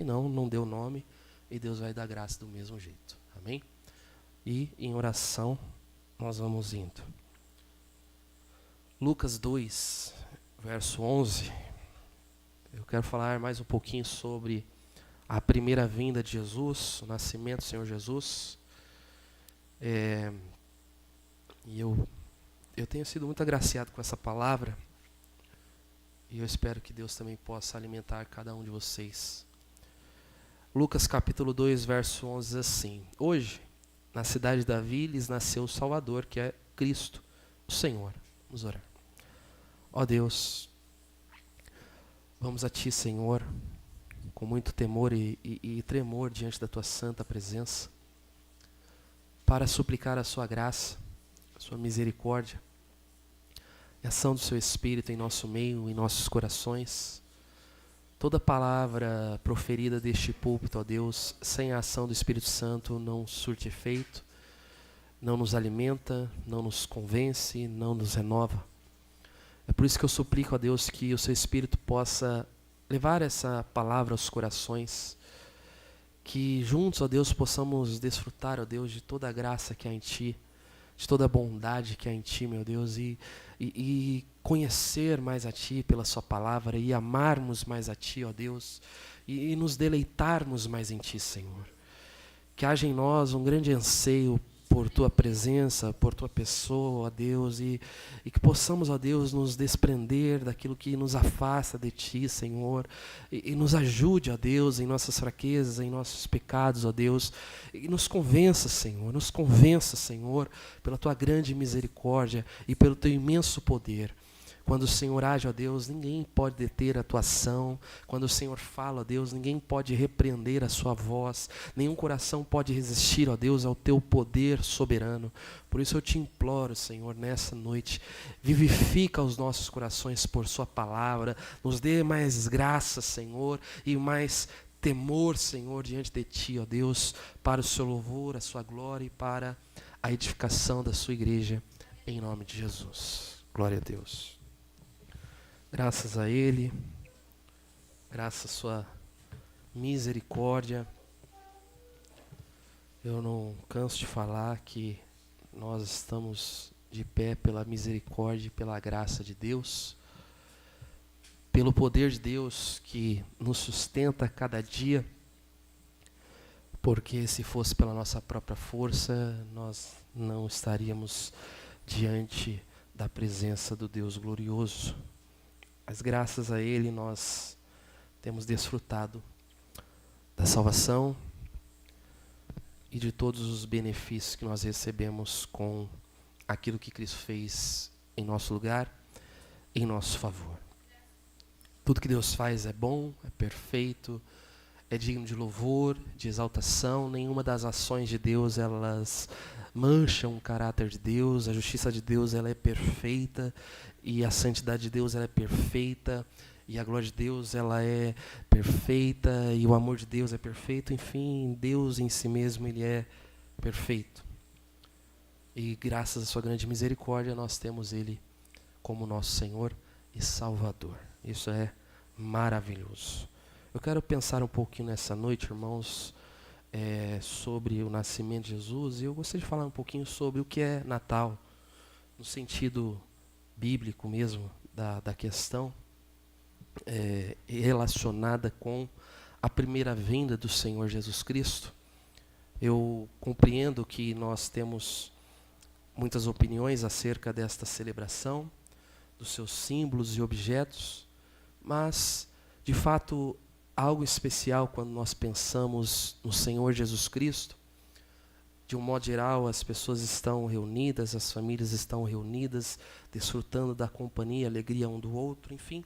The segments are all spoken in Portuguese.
E não deu nome, e Deus vai dar graça do mesmo jeito. Amém? E em oração nós vamos indo. Lucas 2, verso 11. Eu quero falar mais um pouquinho sobre a primeira vinda de Jesus, o nascimento do Senhor Jesus. E eu tenho sido muito agraciado com essa palavra. E eu espero que Deus também possa alimentar cada um de vocês. Lucas capítulo 2, verso 11 diz assim: Hoje, na cidade de Davi, lhes nasceu o Salvador, que é Cristo, o Senhor. Vamos orar. Ó Deus, vamos a Ti, Senhor, com muito temor e tremor diante da Tua santa presença, para suplicar a Sua graça, a Sua misericórdia, e a ação do Seu Espírito em nosso meio, em nossos corações. Toda palavra proferida deste púlpito, ó Deus, sem a ação do Espírito Santo não surte efeito, não nos alimenta, não nos convence, não nos renova. É por isso que eu suplico a Deus que o Seu Espírito possa levar essa palavra aos corações, que juntos, ó Deus, possamos desfrutar, ó Deus, de toda a graça que há em Ti, de toda a bondade que há em Ti, meu Deus, e conhecer mais a Ti pela Sua palavra, e amarmos mais a Ti, ó Deus, e nos deleitarmos mais em Ti, Senhor. Que haja em nós um grande anseio por Tua presença, por Tua pessoa, ó Deus, e que possamos, ó Deus, nos desprender daquilo que nos afasta de Ti, Senhor, e nos ajude, ó Deus, em nossas fraquezas, em nossos pecados, ó Deus, e nos convença, Senhor, pela Tua grande misericórdia e pelo Teu imenso poder. Quando o Senhor age, ó Deus, ninguém pode deter a Tua ação. Quando o Senhor fala, ó Deus, ninguém pode repreender a Sua voz. Nenhum coração pode resistir, ó Deus, ao Teu poder soberano. Por isso eu Te imploro, Senhor, nessa noite, vivifica os nossos corações por Sua palavra. Nos dê mais graça, Senhor, e mais temor, Senhor, diante de Ti, ó Deus, para o Seu louvor, a Sua glória e para a edificação da Sua igreja, em nome de Jesus. Glória a Deus. Graças a Ele, graças à Sua misericórdia. Eu não canso de falar que nós estamos de pé pela misericórdia e pela graça de Deus, pelo poder de Deus que nos sustenta a cada dia, porque se fosse pela nossa própria força, nós não estaríamos diante da presença do Deus glorioso. Mas graças a Ele nós temos desfrutado da salvação e de todos os benefícios que nós recebemos com aquilo que Cristo fez em nosso lugar, em nosso favor. Tudo que Deus faz é bom, é perfeito, é digno de louvor, de exaltação. Nenhuma das ações de Deus elas mancham o caráter de Deus. A justiça de Deus ela é perfeita, e a santidade de Deus ela é perfeita, e a glória de Deus ela é perfeita, e o amor de Deus é perfeito. Enfim, Deus em si mesmo ele é perfeito. E graças à Sua grande misericórdia nós temos Ele como nosso Senhor e Salvador. Isso é maravilhoso. Eu quero pensar um pouquinho nessa noite, irmãos, sobre o nascimento de Jesus, e eu gostaria de falar um pouquinho sobre o que é Natal, no sentido bíblico mesmo da questão, relacionada com a primeira vinda do Senhor Jesus Cristo. Eu compreendo que nós temos muitas opiniões acerca desta celebração, dos seus símbolos e objetos, mas, de fato, algo especial quando nós pensamos no Senhor Jesus Cristo. De um modo geral, as pessoas estão reunidas, as famílias estão reunidas, desfrutando da companhia, alegria um do outro, enfim.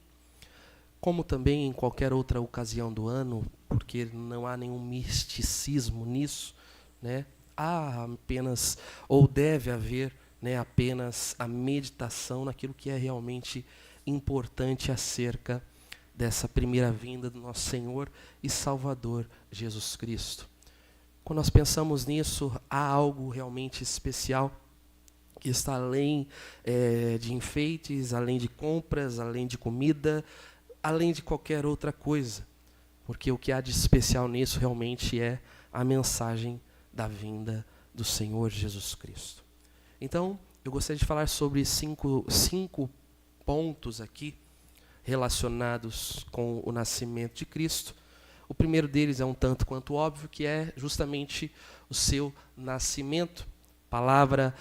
Como também em qualquer outra ocasião do ano, porque não há nenhum misticismo nisso, né? Há apenas, ou deve haver, né, apenas a meditação naquilo que é realmente importante acerca dessa primeira vinda do nosso Senhor e Salvador Jesus Cristo. Quando nós pensamos nisso, há algo realmente especial que está além de enfeites, além de compras, além de comida, além de qualquer outra coisa. porque o que há de especial nisso realmente é a mensagem da vinda do Senhor Jesus Cristo. Então, eu gostaria de falar sobre cinco pontos aqui relacionados com o nascimento de Cristo. O primeiro deles é um tanto quanto óbvio, que é justamente o seu nascimento. A palavra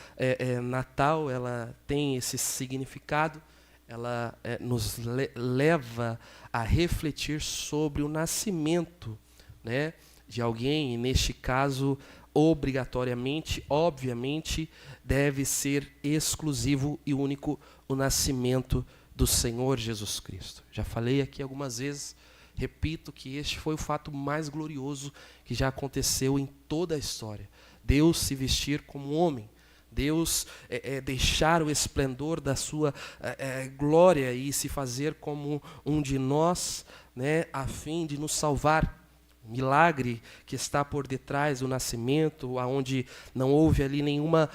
Natal, ela tem esse significado, ela nos leva a refletir sobre o nascimento, né, de alguém, e neste caso, obrigatoriamente, obviamente, deve ser exclusivo e único o nascimento do Senhor Jesus Cristo. Já falei aqui algumas vezes, repito que este foi o fato mais glorioso que já aconteceu em toda a história. Deus se vestir como homem, Deus deixar o esplendor da sua glória e se fazer como um de nós, né, a fim de nos salvar. O milagre que está por detrás do nascimento, onde não houve ali nenhuma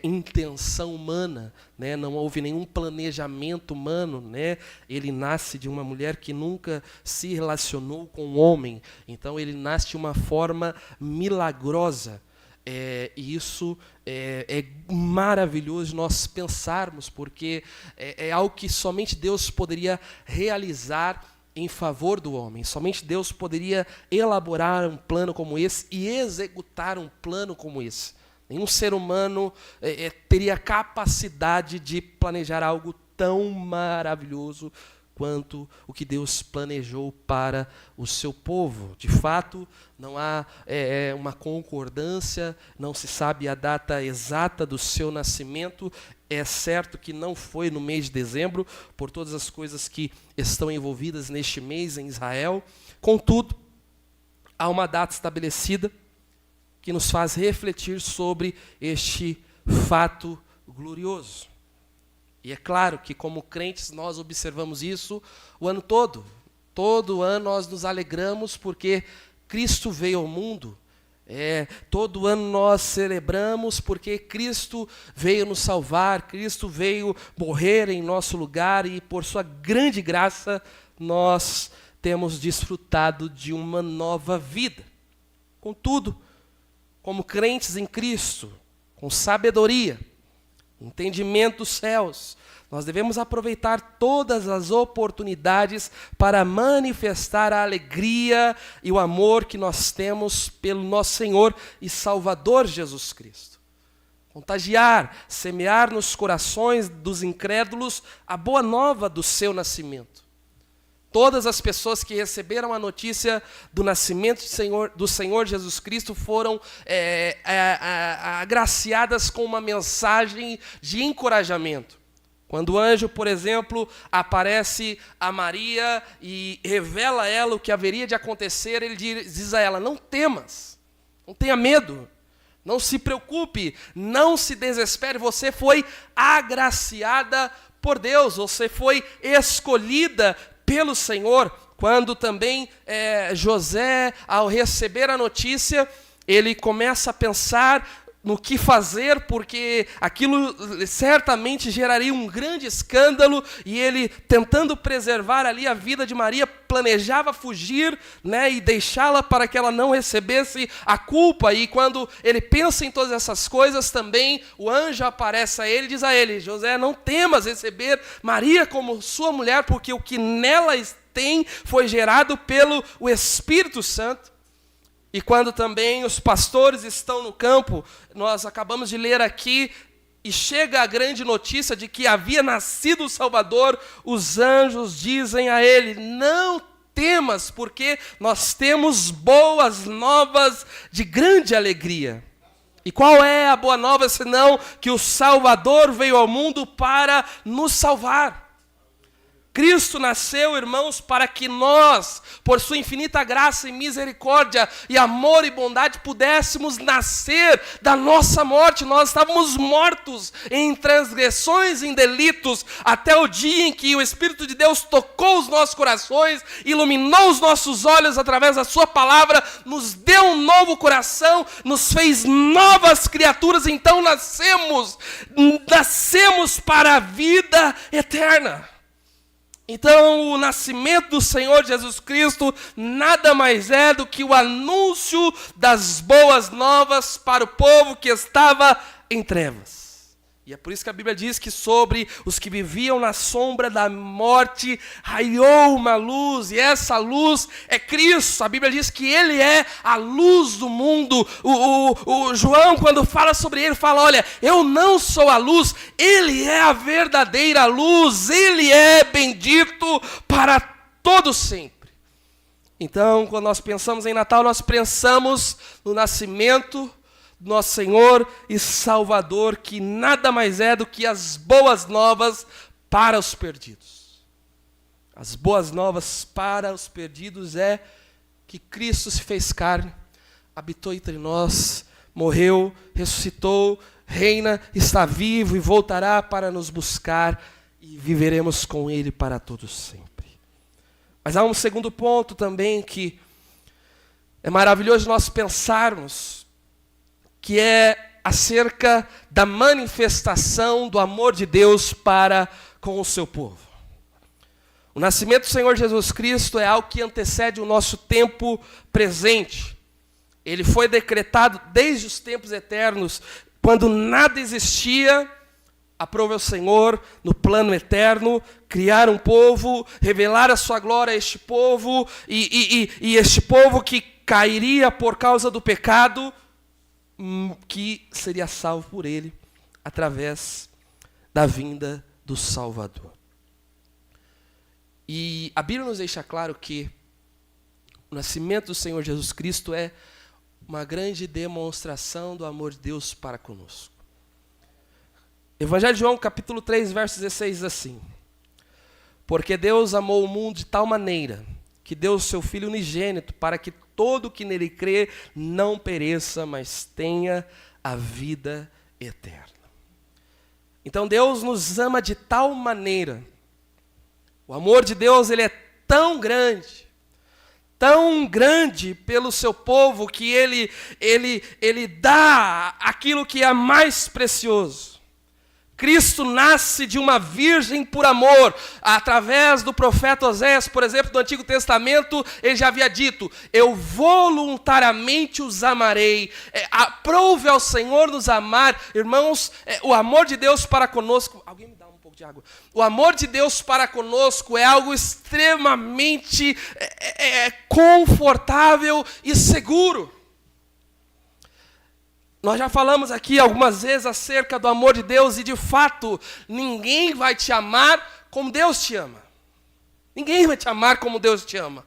intenção humana, né? Não houve nenhum planejamento humano, né? Ele nasce de uma mulher que nunca se relacionou com um homem, então ele nasce de uma forma milagrosa. E isso é maravilhoso nós pensarmos, porque é algo que somente Deus poderia realizar em favor do homem. Somente Deus poderia elaborar um plano como esse e executar um plano como esse. Nenhum ser humano teria capacidade de planejar algo tão maravilhoso quanto o que Deus planejou para o seu povo. De fato, não há uma concordância, não se sabe a data exata do seu nascimento. É certo que não foi no mês de dezembro, por todas as coisas que estão envolvidas neste mês em Israel. Contudo, há uma data estabelecida que nos faz refletir sobre este fato glorioso. E é claro que, como crentes, nós observamos isso o ano todo. Todo ano nós nos alegramos porque Cristo veio ao mundo. Todo ano nós celebramos porque Cristo veio nos salvar, Cristo veio morrer em nosso lugar e por sua grande graça nós temos desfrutado de uma nova vida. Contudo, como crentes em Cristo, com sabedoria, entendimento dos céus, nós devemos aproveitar todas as oportunidades para manifestar a alegria e o amor que nós temos pelo nosso Senhor e Salvador Jesus Cristo. Contagiar, semear nos corações dos incrédulos a boa nova do seu nascimento. Todas as pessoas que receberam a notícia do nascimento do Senhor Jesus Cristo foram agraciadas com uma mensagem de encorajamento. Quando o anjo, por exemplo, aparece a Maria e revela a ela o que haveria de acontecer, ele diz a ela: não temas, não tenha medo, não se preocupe, não se desespere, você foi agraciada por Deus, você foi escolhida pelo Senhor. Quando também José, ao receber a notícia, ele começa a pensar no que fazer, porque aquilo certamente geraria um grande escândalo, e ele, tentando preservar ali a vida de Maria, planejava fugir, né, e deixá-la para que ela não recebesse a culpa. E quando ele pensa em todas essas coisas, também o anjo aparece a ele e diz a ele: José, não temas receber Maria como sua mulher, porque o que nela tem foi gerado pelo o Espírito Santo. E quando também os pastores estão no campo, nós acabamos de ler aqui, e chega a grande notícia de que havia nascido o Salvador, os anjos dizem a ele: não temas, porque nós temos boas novas de grande alegria. E qual é a boa nova senão que o Salvador veio ao mundo para nos salvar? Cristo nasceu, irmãos, para que nós, por sua infinita graça e misericórdia e amor e bondade, pudéssemos nascer da nossa morte. Nós estávamos mortos em transgressões e em delitos, até o dia em que o Espírito de Deus tocou os nossos corações, iluminou os nossos olhos através da sua palavra, nos deu um novo coração, nos fez novas criaturas. Então nascemos para a vida eterna. Então, o nascimento do Senhor Jesus Cristo nada mais é do que o anúncio das boas novas para o povo que estava em trevas. E é por isso que a Bíblia diz que sobre os que viviam na sombra da morte raiou uma luz, e essa luz é Cristo. A Bíblia diz que Ele é a luz do mundo. O João, quando fala sobre Ele, fala: olha, eu não sou a luz, Ele é a verdadeira luz, Ele é bendito para todo sempre. Então, quando nós pensamos em Natal, nós pensamos no nascimento nosso Senhor e Salvador, que nada mais é do que as boas novas para os perdidos. As boas novas para os perdidos é que Cristo se fez carne, habitou entre nós, morreu, ressuscitou, reina, está vivo e voltará para nos buscar, e viveremos com Ele para todos sempre. Mas há um segundo ponto também que é maravilhoso nós pensarmos, que é acerca da manifestação do amor de Deus para com o seu povo. O nascimento do Senhor Jesus Cristo é algo que antecede o nosso tempo presente. Ele foi decretado desde os tempos eternos, quando nada existia. Aprove o Senhor, no plano eterno, criar um povo, revelar a sua glória a este povo, e este povo que cairia por causa do pecado, que seria salvo por Ele, através da vinda do Salvador. E a Bíblia nos deixa claro que o nascimento do Senhor Jesus Cristo é uma grande demonstração do amor de Deus para conosco. Evangelho de João, capítulo 3, verso 16, diz assim: porque Deus amou o mundo de tal maneira que deu o seu Filho unigênito, para que todo que nele crê não pereça, mas tenha a vida eterna. Então Deus nos ama de tal maneira. O amor de Deus, ele é tão grande pelo seu povo, que ele dá aquilo que é mais precioso. Cristo nasce de uma virgem por amor. Através do profeta Oséias, por exemplo, do Antigo Testamento, ele já havia dito: eu voluntariamente os amarei. Aprove ao Senhor nos amar. Irmãos, o amor de Deus para conosco... Alguém me dá um pouco de água? O amor de Deus para conosco é algo extremamente confortável e seguro. Nós já falamos aqui algumas vezes acerca do amor de Deus, e de fato, ninguém vai te amar como Deus te ama. Ninguém vai te amar como Deus te ama.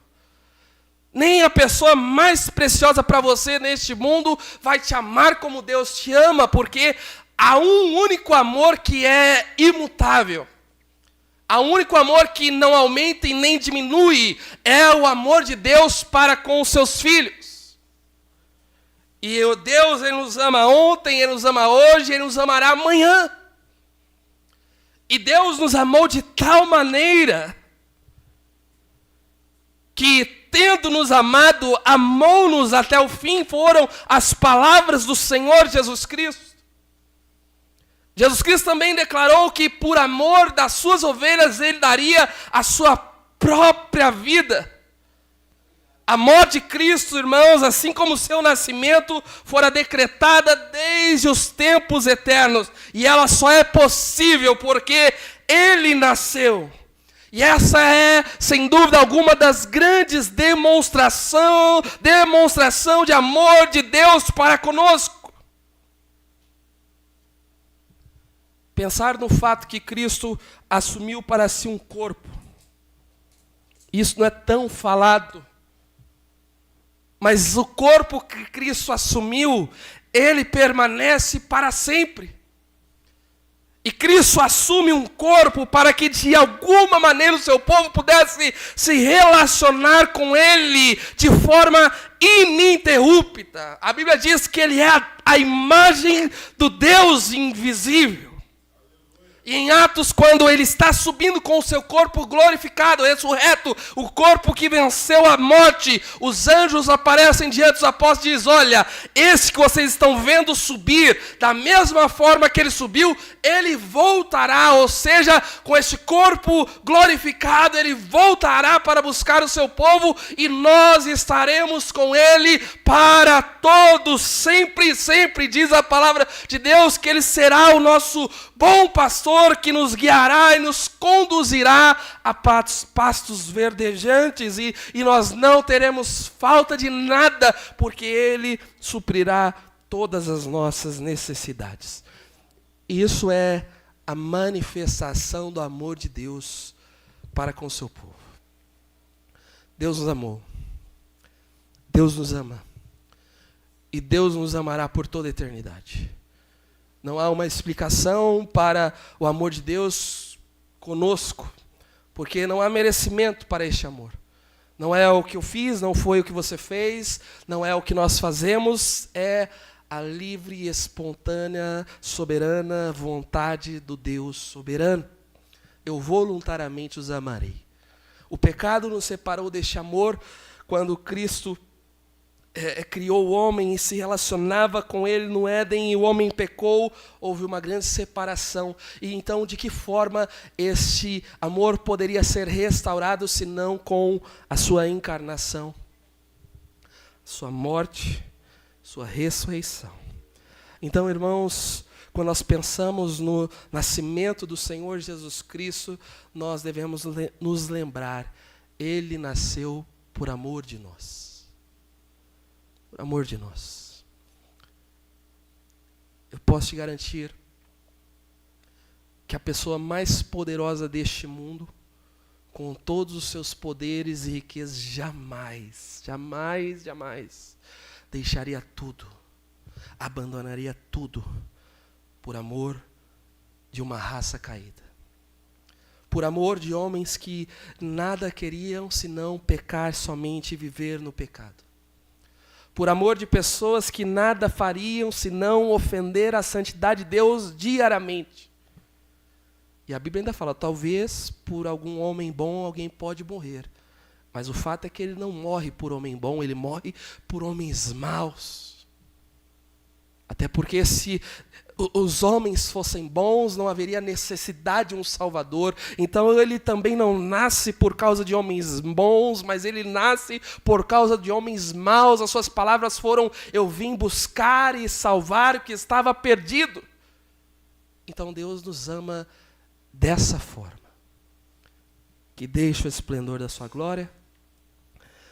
Nem a pessoa mais preciosa para você neste mundo vai te amar como Deus te ama, porque há um único amor que é imutável. Há um único amor que não aumenta e nem diminui. É o amor de Deus para com os seus filhos. E Deus, Ele nos ama ontem, Ele nos ama hoje, Ele nos amará amanhã. E Deus nos amou de tal maneira que, tendo nos amado, amou-nos até o fim. Foram as palavras do Senhor Jesus Cristo. Jesus Cristo também declarou que por amor das suas ovelhas Ele daria a sua própria vida. A morte de Cristo, irmãos, assim como o seu nascimento, fora decretada desde os tempos eternos. E ela só é possível porque Ele nasceu. E essa é, sem dúvida alguma, das grandes demonstração de amor de Deus para conosco. Pensar no fato que Cristo assumiu para si um corpo. Isso não é tão falado. Mas o corpo que Cristo assumiu, ele permanece para sempre. E Cristo assume um corpo para que de alguma maneira o seu povo pudesse se relacionar com Ele de forma ininterrupta. A Bíblia diz que Ele é a imagem do Deus invisível. E em Atos, quando ele está subindo com o seu corpo glorificado, ressurreto, o corpo que venceu a morte, os anjos aparecem diante dos apóstolos e dizem: olha, esse que vocês estão vendo subir, da mesma forma que ele subiu, ele voltará, ou seja, com este corpo glorificado, ele voltará para buscar o seu povo e nós estaremos com ele para todos, sempre, sempre, diz a palavra de Deus, que ele será o nosso bom pastor, que nos guiará e nos conduzirá a pastos verdejantes e nós não teremos falta de nada, porque ele suprirá todas as nossas necessidades. Isso é a manifestação do amor de Deus para com o seu povo. Deus nos amou. Deus nos ama. E Deus nos amará por toda a eternidade. Não há uma explicação para o amor de Deus conosco, porque não há merecimento para este amor. Não é o que eu fiz, não foi o que você fez, não é o que nós fazemos, é a livre e espontânea, soberana vontade do Deus soberano. Eu voluntariamente os amarei. O pecado nos separou deste amor quando Cristo criou o homem e se relacionava com ele no Éden, e o homem pecou, houve uma grande separação. E então, de que forma este amor poderia ser restaurado, se não com a sua encarnação, sua morte, sua ressurreição? Então, irmãos, quando nós pensamos no nascimento do Senhor Jesus Cristo, nós devemos nos lembrar, ele nasceu por amor de nós. Por amor de nós. Eu posso te garantir que a pessoa mais poderosa deste mundo, com todos os seus poderes e riquezas, jamais deixaria tudo, abandonaria tudo, por amor de uma raça caída. Por amor de homens que nada queriam senão pecar somente e viver no pecado. Por amor de pessoas que nada fariam senão ofender a santidade de Deus diariamente. E a Bíblia ainda fala, talvez por algum homem bom alguém pode morrer. Mas o fato é que ele não morre por homem bom, ele morre por homens maus. Até porque se os homens fossem bons, não haveria necessidade de um Salvador. Então ele também não nasce por causa de homens bons, mas ele nasce por causa de homens maus. As suas palavras foram: eu vim buscar e salvar o que estava perdido. Então Deus nos ama dessa forma, que deixa o esplendor da sua glória,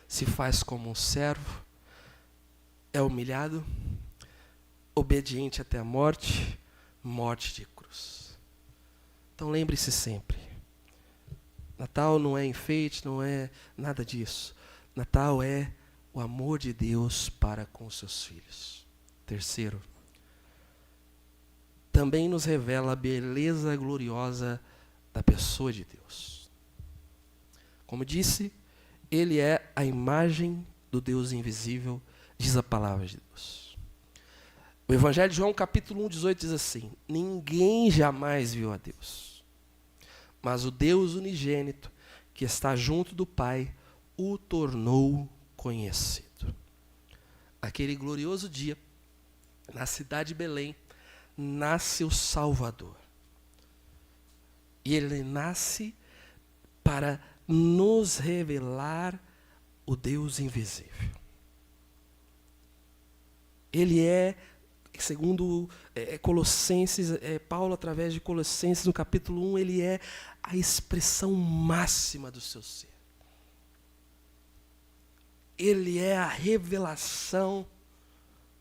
se faz como um servo, é humilhado, obediente até a morte, morte de cruz. Então lembre-se sempre, Natal não é enfeite, não é nada disso. Natal é o amor de Deus para com os seus filhos. Terceiro, também nos revela a beleza gloriosa da pessoa de Deus. Como disse, ele é a imagem do Deus invisível, diz a palavra de Deus. O Evangelho de João, capítulo 1, 18, diz assim: ninguém jamais viu a Deus, mas o Deus unigênito, que está junto do Pai, o tornou conhecido. Aquele glorioso dia, na cidade de Belém, nasce o Salvador. E ele nasce para nos revelar o Deus invisível. Ele é, segundo Colossenses, Paulo, através de Colossenses, no capítulo 1, ele é a expressão máxima do seu ser. Ele é a revelação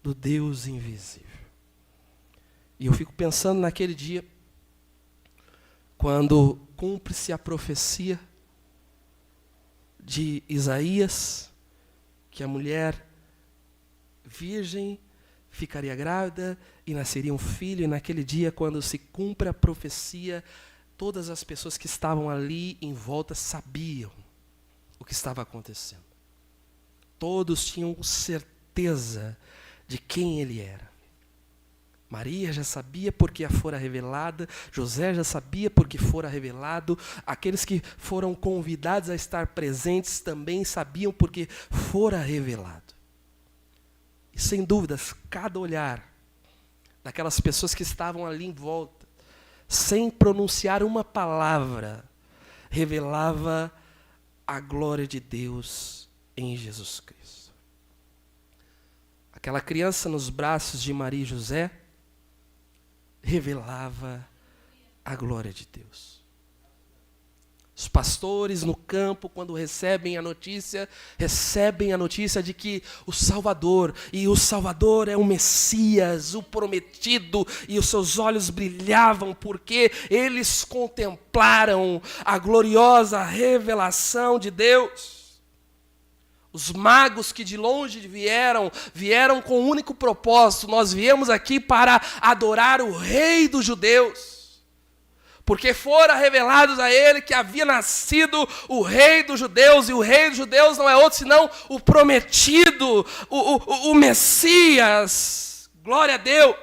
do Deus invisível. E eu fico pensando naquele dia, quando cumpre-se a profecia de Isaías, que a mulher virgem ficaria grávida e nasceria um filho, e naquele dia, quando se cumpre a profecia, todas as pessoas que estavam ali em volta sabiam o que estava acontecendo. Todos tinham certeza de quem ele era. Maria já sabia porque a fora revelada, José já sabia porque fora revelado, aqueles que foram convidados a estar presentes também sabiam porque fora revelado. E sem dúvidas, cada olhar daquelas pessoas que estavam ali em volta, sem pronunciar uma palavra, revelava a glória de Deus em Jesus Cristo. Aquela criança nos braços de Maria e José revelava a glória de Deus. Os pastores no campo, quando recebem a notícia de que o Salvador é o Messias, o prometido, e os seus olhos brilhavam porque eles contemplaram a gloriosa revelação de Deus. Os magos que de longe vieram com um único propósito: nós viemos aqui para adorar o Rei dos Judeus. Porque fora revelados a ele que havia nascido o Rei dos Judeus, e o Rei dos Judeus não é outro senão o prometido, o Messias. Glória a Deus.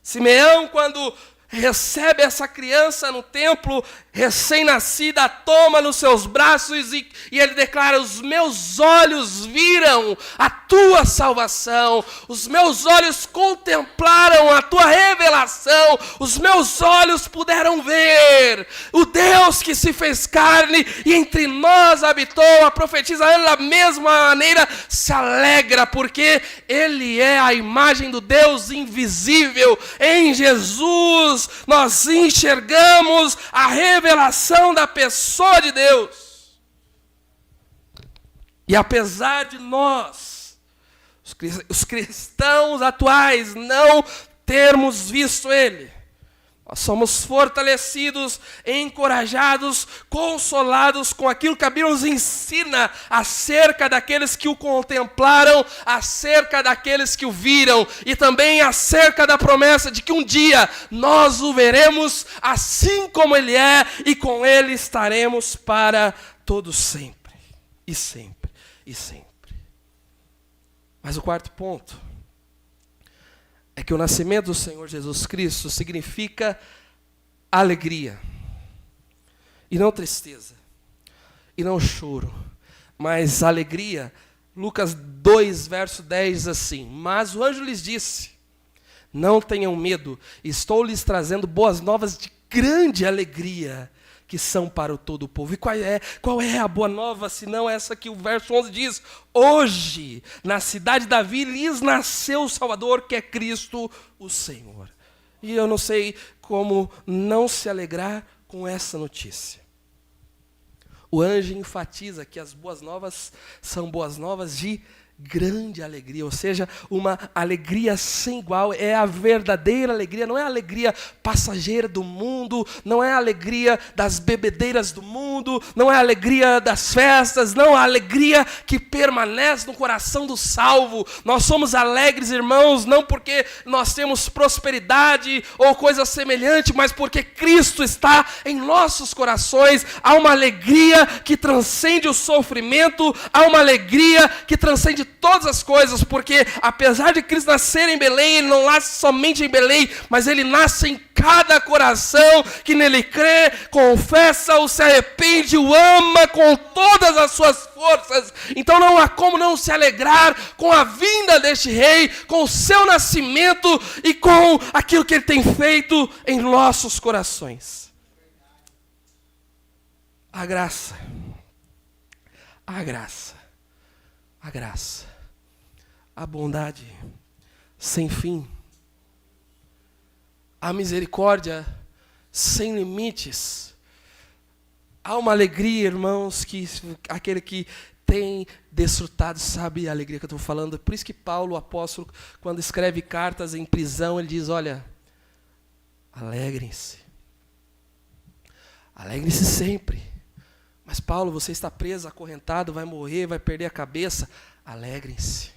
Simeão, quando recebe essa criança no templo, recém-nascida, toma nos seus braços e ele declara: os meus olhos viram a tua salvação, os meus olhos contemplaram a tua revelação, os meus olhos puderam ver o Deus que se fez carne e entre nós habitou. A profetisa Ana, da mesma maneira, se alegra porque ele é a imagem do Deus invisível. Em Jesus nós enxergamos a revelação da pessoa de Deus. E apesar de nós, os cristãos atuais, não termos visto ele, nós somos fortalecidos, encorajados, consolados com aquilo que a Bíblia nos ensina acerca daqueles que o contemplaram, acerca daqueles que o viram, e também acerca da promessa de que um dia nós o veremos assim como ele é, e com ele estaremos para todo sempre, e sempre, e sempre. Mas o quarto ponto é que o nascimento do Senhor Jesus Cristo significa alegria, e não tristeza, e não choro, mas alegria. Lucas 2, verso 10 diz assim: mas o anjo lhes disse: não tenham medo, estou lhes trazendo boas novas de grande alegria, que são para todo o povo. E qual é a boa nova, senão essa que o verso 11 diz: hoje, na cidade de Davi, lhes nasceu o Salvador, que é Cristo o Senhor. E eu não sei como não se alegrar com essa notícia. O anjo enfatiza que as boas novas são boas novas de grande alegria, ou seja, uma alegria sem igual. É a verdadeira alegria, não é a alegria passageira do mundo, não é a alegria das bebedeiras do mundo, não é a alegria das festas, não, a alegria que permanece no coração do salvo. Nós somos alegres, irmãos, não porque nós temos prosperidade ou coisa semelhante, mas porque Cristo está em nossos corações. Há uma alegria que transcende o sofrimento, há uma alegria que transcende todas as coisas, porque apesar de Cristo nascer em Belém, ele não nasce somente em Belém, mas ele nasce em cada coração que nele crê, confessa-o, se arrepende, o ama com todas as suas forças. Então não há como não se alegrar com a vinda deste rei, com o seu nascimento e com aquilo que ele tem feito em nossos corações. A graça, a graça, a graça, a bondade sem fim, a misericórdia sem limites. Há uma alegria, irmãos, que aquele que tem desfrutado sabe a alegria que eu estou falando. Por isso que Paulo, o apóstolo, quando escreve cartas em prisão, ele diz: olha, alegrem-se. Alegrem-se sempre. Mas Paulo, você está preso, acorrentado, vai morrer, vai perder a cabeça. Alegrem-se.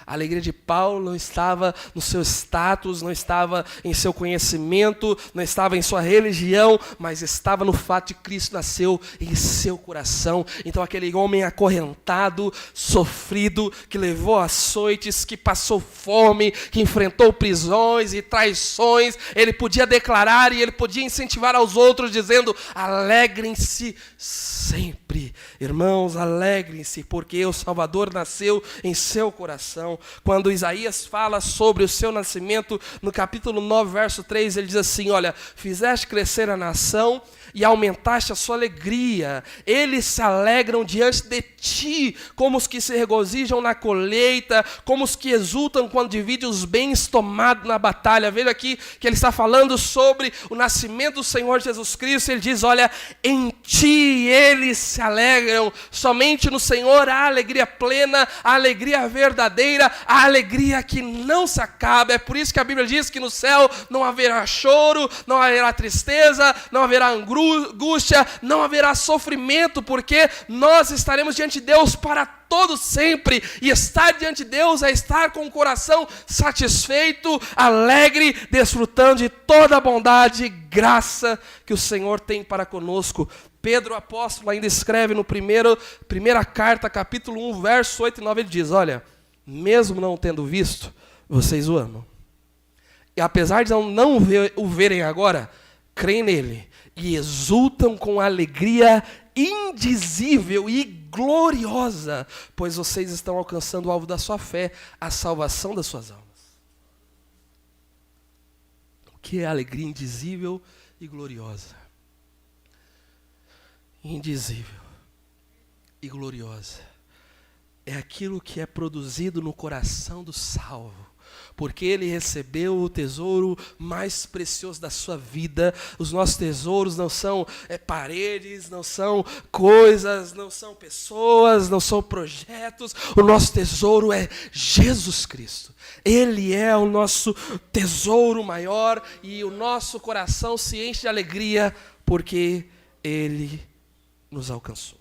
A alegria de Paulo não estava no seu status, não estava em seu conhecimento, não estava em sua religião, mas estava no fato de que Cristo nasceu em seu coração. Então aquele homem acorrentado, sofrido, que levou açoites, que passou fome, que enfrentou prisões e traições, ele podia declarar e ele podia incentivar aos outros dizendo: alegrem-se sempre. Irmãos, alegrem-se, porque o Salvador nasceu em seu coração. Quando Isaías fala sobre o seu nascimento, no capítulo 9, verso 3, ele diz assim: olha, fizeste crescer a nação e aumentaste a sua alegria. Eles se alegram diante de ti, como os que se regozijam na colheita, como os que exultam quando dividem os bens tomados na batalha. Veja aqui que ele está falando sobre o nascimento do Senhor Jesus Cristo. Ele diz: olha, em ti eles se alegram. Somente no Senhor há alegria plena, a alegria verdadeira, a alegria que não se acaba. É por isso que a Bíblia diz que no céu não haverá choro, não haverá tristeza, não haverá angústia, não haverá sofrimento, porque nós estaremos diante de Deus para todo sempre, e estar diante de Deus é estar com o coração satisfeito, alegre, desfrutando de toda a bondade e graça que o Senhor tem para conosco. Pedro, o apóstolo, ainda escreve no primeira carta, capítulo 1, verso 8 e 9, ele diz: olha, mesmo não tendo visto, vocês o amam. E apesar de não o verem agora, creem nele e exultam com alegria indizível e gloriosa, pois vocês estão alcançando o alvo da sua fé, a salvação das suas almas. O que é alegria indizível e gloriosa? Indizível e gloriosa é aquilo que é produzido no coração do salvo, porque ele recebeu o tesouro mais precioso da sua vida. Os nossos tesouros não são paredes, não são coisas, não são pessoas, não são projetos. O nosso tesouro é Jesus Cristo. Ele é o nosso tesouro maior e o nosso coração se enche de alegria porque Ele nos alcançou.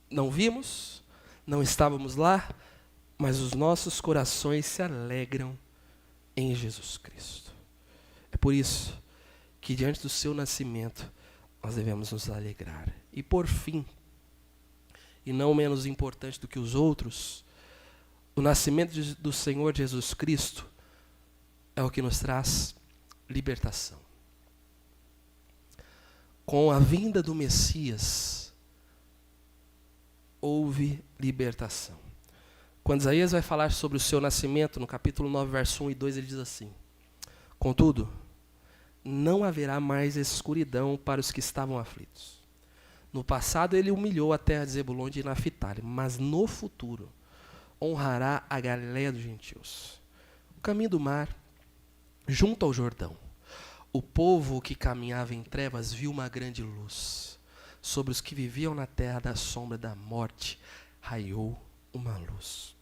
Não vimos, não estávamos lá, mas os nossos corações se alegram em Jesus Cristo. É por isso que diante do seu nascimento nós devemos nos alegrar. E por fim, e não menos importante do que os outros, o nascimento do Senhor Jesus Cristo é o que nos traz libertação. Com a vinda do Messias, houve libertação. Quando Isaías vai falar sobre o seu nascimento, no capítulo 9, verso 1 e 2, ele diz assim: contudo, não haverá mais escuridão para os que estavam aflitos. No passado ele humilhou a terra de Zebulon e de Naphtali, mas no futuro honrará a Galileia dos gentios, o caminho do mar, junto ao Jordão. O povo que caminhava em trevas viu uma grande luz. Sobre os que viviam na terra da sombra da morte, raiou uma luz.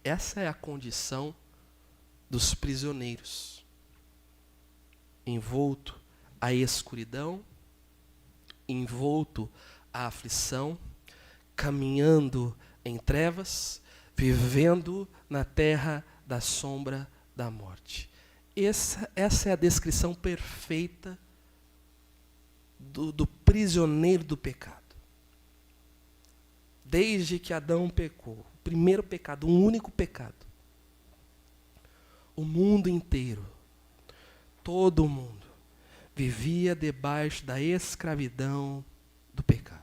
Essa é a condição dos prisioneiros, envolto à escuridão, envolto à aflição, caminhando em trevas, vivendo na terra da sombra da morte. Essa é a descrição perfeita do prisioneiro do pecado. Desde que Adão pecou, o primeiro pecado, um único pecado, o mundo inteiro, todo mundo, vivia debaixo da escravidão do pecado.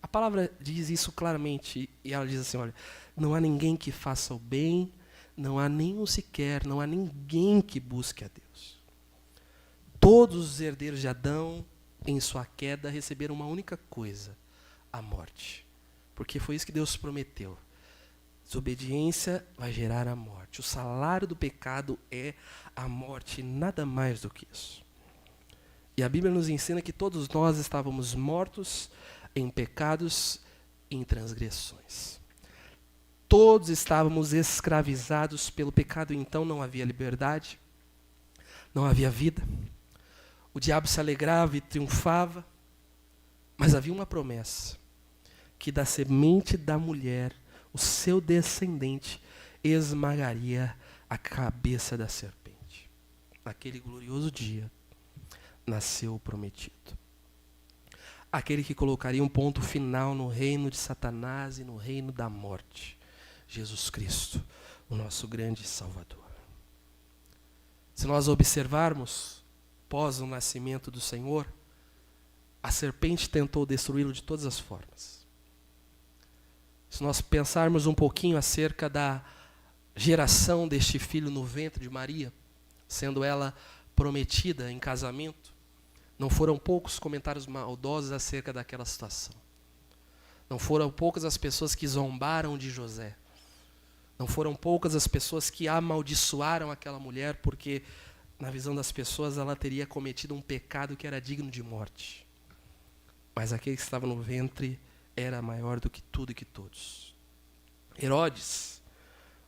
A palavra diz isso claramente, e ela diz assim: olha, não há ninguém que faça o bem, não há nenhum sequer, não há ninguém que busque a Deus. Todos os herdeiros de Adão, em sua queda, receberam uma única coisa: a morte. Porque foi isso que Deus prometeu. Desobediência vai gerar a morte. O salário do pecado é a morte, nada mais do que isso. E a Bíblia nos ensina que todos nós estávamos mortos em pecados e em transgressões. Todos estávamos escravizados pelo pecado, então não havia liberdade, não havia vida. O diabo se alegrava e triunfava, mas havia uma promessa: que da semente da mulher o seu descendente esmagaria a cabeça da serpente. Naquele glorioso dia, nasceu o prometido. Aquele que colocaria um ponto final no reino de Satanás e no reino da morte. Jesus Cristo, o nosso grande Salvador. Se nós observarmos, pós o nascimento do Senhor, a serpente tentou destruí-lo de todas as formas. Se nós pensarmos um pouquinho acerca da geração deste filho no ventre de Maria, sendo ela prometida em casamento, não foram poucos comentários maldosos acerca daquela situação. Não foram poucas as pessoas que zombaram de José. Não foram poucas as pessoas que amaldiçoaram aquela mulher, porque, na visão das pessoas, ela teria cometido um pecado que era digno de morte. Mas aquele que estava no ventre era maior do que tudo e que todos. Herodes,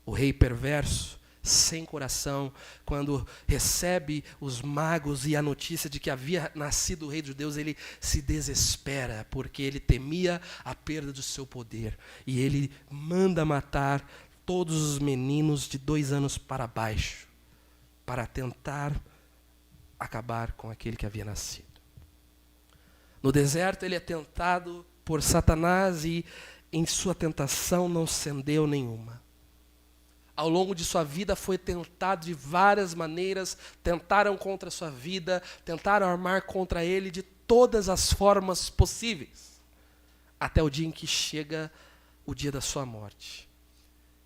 o rei perverso, sem coração, quando recebe os magos e a notícia de que havia nascido o rei dos judeus, ele se desespera, porque ele temia a perda do seu poder. E ele manda matar todos os meninos de 2 anos para baixo, para tentar acabar com aquele que havia nascido. No deserto ele é tentado por Satanás e em sua tentação não cedeu nenhuma. Ao longo de sua vida foi tentado de várias maneiras, tentaram contra a sua vida, tentaram armar contra ele de todas as formas possíveis, até o dia em que chega o dia da sua morte.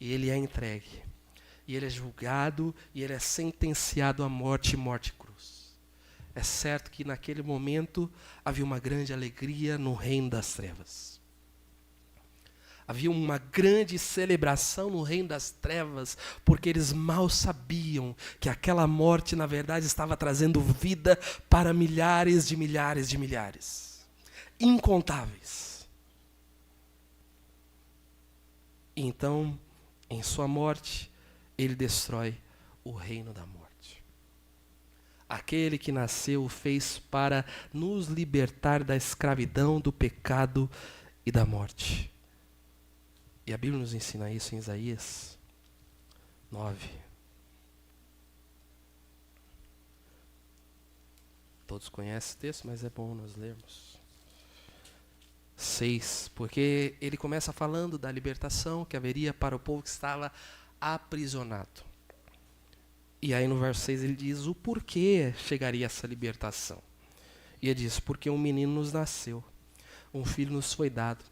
E ele é entregue, e ele é julgado, e ele é sentenciado à morte e morte e cruz. É certo que naquele momento havia uma grande alegria no reino das trevas. Havia uma grande celebração no reino das trevas, porque eles mal sabiam que aquela morte, na verdade, estava trazendo vida para milhares de milhares de milhares. Incontáveis. E então, em sua morte, ele destrói o reino da morte. Aquele que nasceu fez para nos libertar da escravidão, do pecado e da morte. E a Bíblia nos ensina isso em Isaías 9. Todos conhecem o texto, mas é bom nós lermos. 6, porque ele começa falando da libertação que haveria para o povo que estava aprisionado. E aí no verso 6 ele diz o porquê chegaria essa libertação. E ele diz, porque um menino nos nasceu, um filho nos foi dado.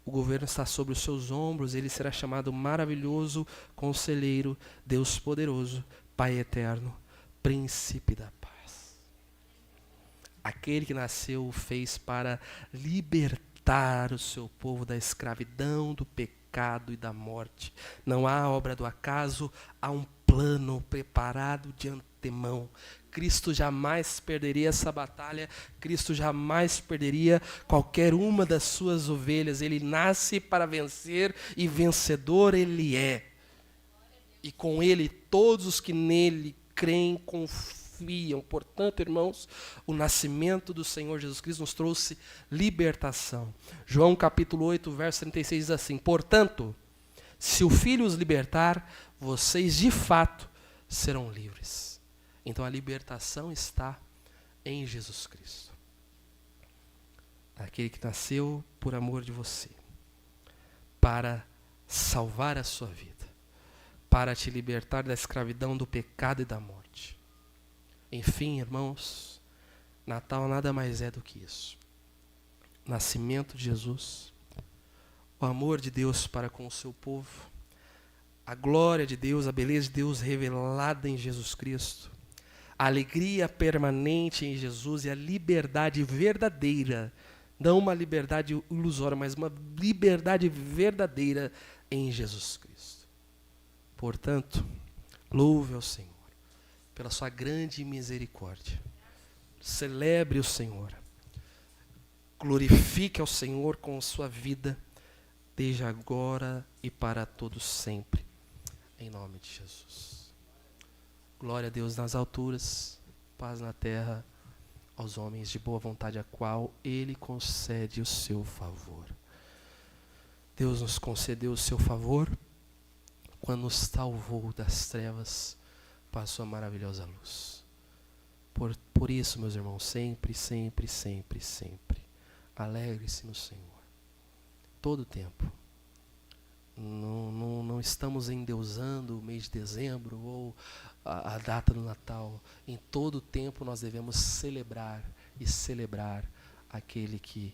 O governo está sobre os seus ombros, ele será chamado maravilhoso, conselheiro, Deus poderoso, Pai eterno, príncipe da paz. Aquele que nasceu o fez para libertar o seu povo da escravidão, do pecado e da morte. Não há obra do acaso, há um plano preparado de antemão. Cristo jamais perderia essa batalha, Cristo jamais perderia qualquer uma das suas ovelhas. Ele nasce para vencer e vencedor ele é. E com ele todos os que nele creem, confiam. Portanto, irmãos, o nascimento do Senhor Jesus Cristo nos trouxe libertação. João capítulo 8, verso 36 diz assim, portanto, se o Filho os libertar, vocês de fato serão livres. Então a libertação está em Jesus Cristo. Aquele que nasceu por amor de você, para salvar a sua vida, para te libertar da escravidão, do pecado e da morte. Enfim, irmãos, Natal nada mais é do que isso. Nascimento de Jesus, o amor de Deus para com o seu povo, a glória de Deus, a beleza de Deus revelada em Jesus Cristo, a alegria permanente em Jesus e a liberdade verdadeira, não uma liberdade ilusória, mas uma liberdade verdadeira em Jesus Cristo. Portanto, louve ao Senhor pela sua grande misericórdia. Celebre o Senhor. Glorifique ao Senhor com a sua vida, desde agora e para todos sempre. Em nome de Jesus. Glória a Deus nas alturas, paz na terra, aos homens de boa vontade, a qual Ele concede o seu favor. Deus nos concedeu o seu favor quando nos salvou das trevas para a sua maravilhosa luz. Por isso, meus irmãos, sempre, sempre, sempre, sempre, alegre-se no Senhor. Todo o tempo. Não estamos endeusando o mês de dezembro ou a data do Natal. Em todo o tempo nós devemos celebrar aquele que